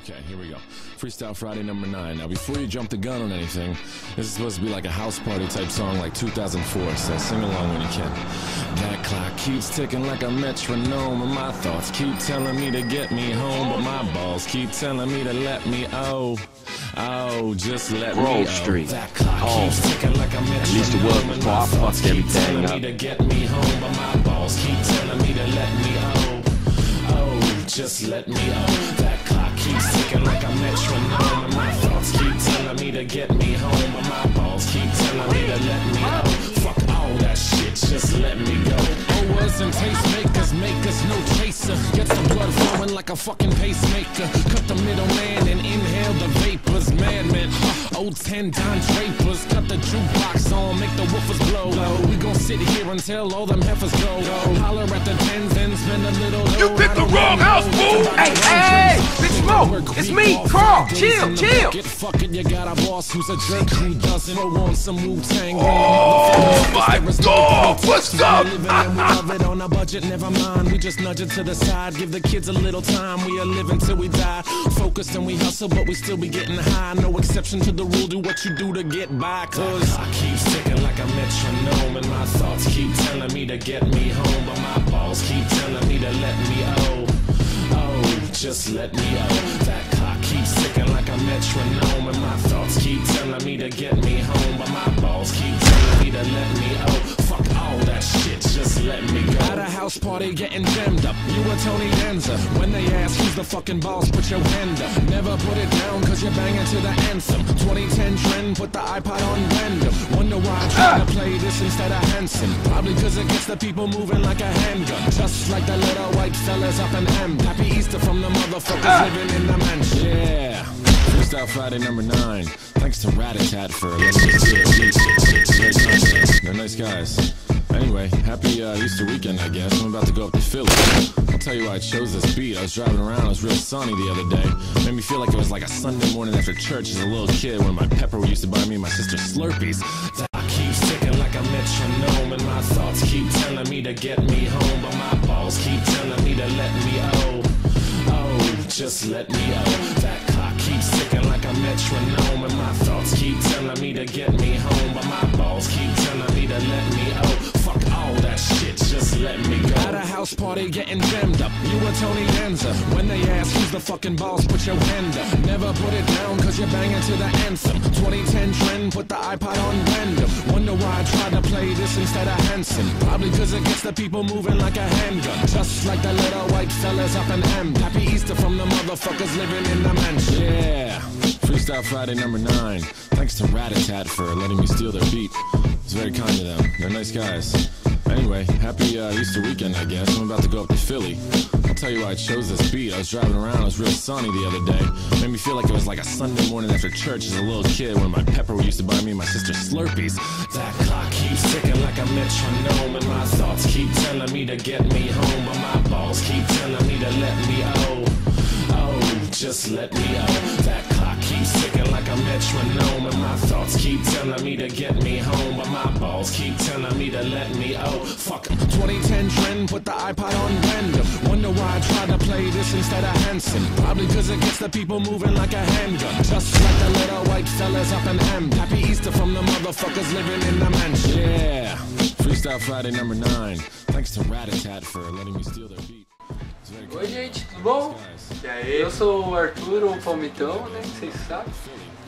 Okay, here we go. Freestyle Friday number 9. Now, before you jump the gun on anything, this is supposed to be like a house party type song like 2004, so sing along when you can. That clock keeps ticking like a metronome, and my thoughts keep telling me to get me home, but my balls keep telling me to let me just let Grove me Street. That clock keeps ticking like a metronome. At least it was before I fucked everything up. Me to get me home, but my balls keep telling me to let me just let me That clock keeps ticking like a metronome, and my thoughts keep telling me to get me home, but my balls keep telling me to let me Fuck all that shit, just let me go. Owers and tastemakers make us no chaser. Gets the blood flowing like a fucking pacemaker. Cut the middleman and inhale the vapors. Madman, old 10 Don Drapers. Cut the jukebox on, make the woofers blow. We gon' sit here until all them heifers go. Holler at the tens and spend a little dough. You picked the wrong house, fool! Hey, Bitch Mo! It's me, Carl! Chill! Get fucking, you got a boss who's a jerk who doesn't want some Wu-Tang. Oh my God! What's up? Love it on a budget, never mind. We just nudge it to the side. Give the kids a little time. We are living till we die. Focused and we hustle, but we still be getting high. No exception to the rule. Do what you do to get by. Cause I keep ticking like a metronome, and my thoughts keep telling me to get me home, but my balls keep telling me to let me just let me That clock keeps ticking like a metronome, and my thoughts keep telling me to get me home, but my balls keep telling me to let me Fuck all that shit, just let me go. At a house party getting jammed up, you were Tony Danza. When they ask who's the fucking boss, put your hand up. Never put it down cause you're banging to the anthem. 2010 trend, put the iPod on random. Wonder why I try to play this instead of Hanson. Probably cause it gets the people moving like a handgun. Just like the little white fellas up in M. Happy Easter from the motherfuckers living in the mansion. Yeah, Freestyle Friday number 9. Thanks to Rat-a-Tat for letting me see it. They're nice guys. Anyway, happy Easter weekend, I guess. I'm about to go up to Philly. I'll tell you why I chose this beat. I was driving around, it was real sunny the other day. Made me feel like it was like a Sunday morning after church as a little kid when my pepper used to buy me and my sister Slurpees. That keeps ticking like a metronome, and my thoughts keep telling me to get me home, but my balls keep telling me to let me just let me That clock keeps ticking like a metronome, and my thoughts keep telling me to get me home, but my balls keep telling me to let me Fuck all that shit, just let me go. At a house party getting jammed up, you were Tony Danza. When they ask who's the fucking boss, put your hand up. Never put it down cause you're banging to the anthem. 2010 trend, put the iPod on random. Wonder why I tried to play this instead of Hanson. Probably cause it gets the people moving like a handgun. Just like the little white fellas up in M. Happy Easter from the motherfuckers living in the mansion. Yeah, Freestyle Friday number 9. Thanks to Rat-a-Tat for letting me steal their beat. It's very kind of them. They're nice guys. Anyway, happy Easter weekend, I guess. I'm about to go up to Philly. I'll tell you why I chose this beat. I was driving around, it was real sunny the other day. Made me feel like it was like a Sunday morning after church as a little kid when my pepper used to buy me and my sister Slurpees. That clock keeps ticking like a metronome, and my thoughts keep telling me to get me home, but my balls keep telling me to let me just let me That clock keeps ticking like a metronome, and my thoughts keep telling me to get me home, but my balls keep telling me to let me Fuck 2010 trend, put the iPod on random. Wonder why I tried to play this instead of Hanson. Probably cause it gets the people moving like a handgun. Just like the little white fellas up in M. Happy Easter from the motherfuckers living in the mansion. Yeah, Freestyle Friday number 9. Thanks to Rat-a-Tat for letting me steal their beat. Oi gente, tudo bom? E aí? Eu sou o Arthur, o Palmitão, né, que vocês sabem.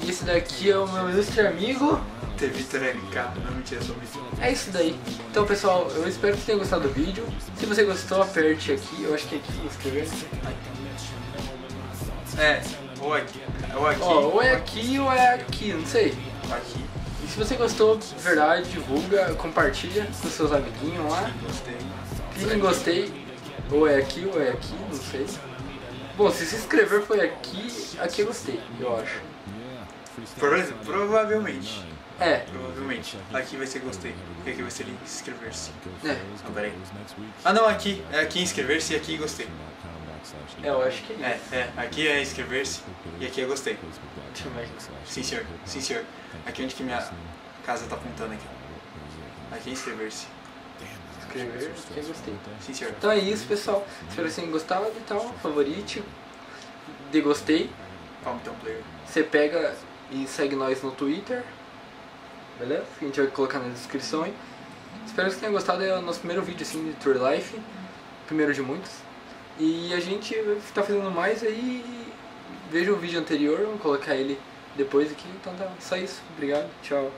E esse daqui é o meu ilustre amigo The Vitor MK, não mentira sobre isso. É isso daí. Então pessoal, eu espero que tenham gostado do vídeo. Se você gostou, aperte aqui, eu acho que é aqui, inscrever-se. Ou aqui. Ou aqui. Ou é aqui ou é aqui, não sei. Aqui. E se você gostou, de verdade, divulga, compartilha com seus amiguinhos lá. Gostei. Clique em gostei. Ou é aqui, não sei. Bom, se se inscrever foi aqui, aqui eu gostei, eu acho. Provavelmente. Provavelmente. Aqui vai ser gostei. E aqui vai ser inscrever-se. É. Não, peraí. Ah não, aqui. É aqui inscrever-se e aqui gostei. Eu acho que Aqui é inscrever-se e aqui é gostei. Deixa eu ver. Sim senhor, sim senhor. Aqui onde que minha casa tá apontando aqui. Aqui é inscrever-se. Inscrever, que eu gostei. Sim senhor. Então é isso pessoal, espero que vocês tenham gostado e tal, favorite, dê gostei Vamos ter um player. Você pega e segue nós no Twitter, beleza? A gente vai colocar na descrição aí. Espero que você tenha gostado, é o nosso primeiro vídeo assim de Tour Life, primeiro de muitos. E a gente tá fazendo mais aí, veja o vídeo anterior, vamos colocar ele depois aqui, então tá, só isso, obrigado, tchau.